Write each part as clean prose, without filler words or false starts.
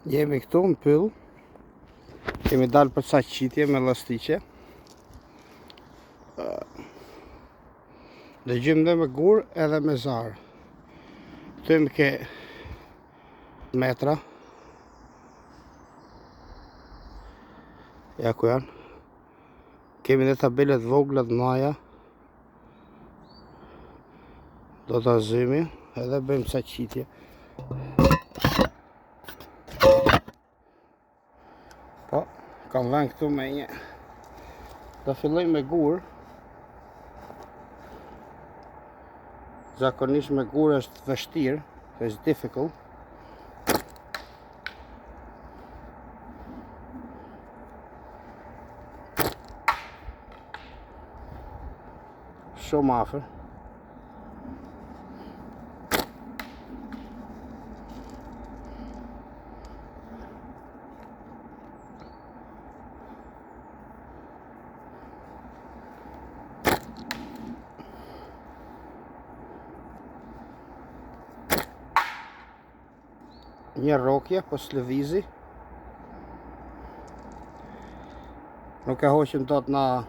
Jemi këtu në pyll. Kemi dalë për ca qitje me elastiqe. Dëgjojmë dhe me gur edhe me zarë. Këtu jemi ke metra. Ja ku janë. Kemi dhe tabelet vogla të maja. Do të zymi edhe bëjmë ca qitje. Po, kam vënë këtu me një. Do filloj me gur. Zakonisht me gur është vështirë, it's difficult. Shumë afër. Një rokje, po s'lëvizi. Nuk e hoqim dot nga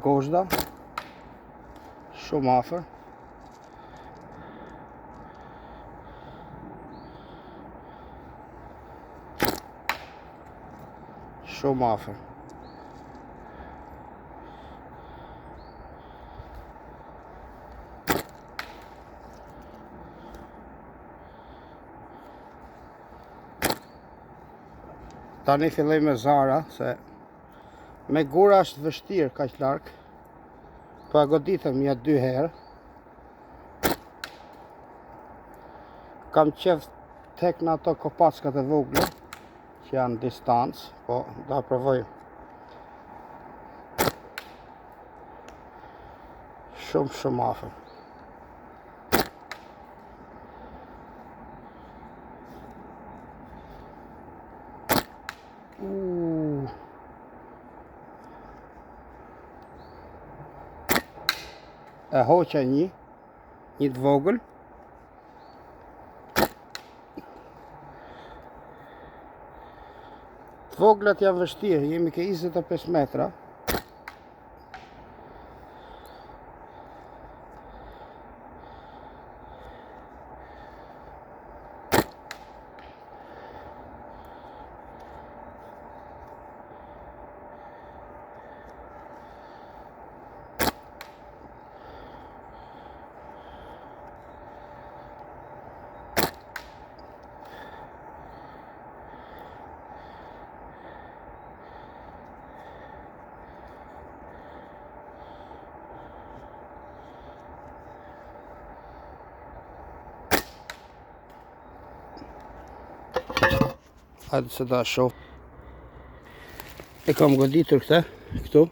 gozhda. Shumë afër. Shumë afër. Tani filloj me zara, se me gura është vështirë kaq larg. Po e goditëm ja 2 herë. Kam qef tek në ato kopackat e vogla, që janë distancë, po da provoj. Shumë afër. E hoqa një të vogël. Të voglat janë vështirë, jemi ke 25 metra. Hajde se da shoh. E kam goditur këtu.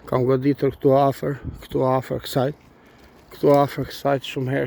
Kam goditur këtu afër kësaj. Këtu afër kësaj shumë herë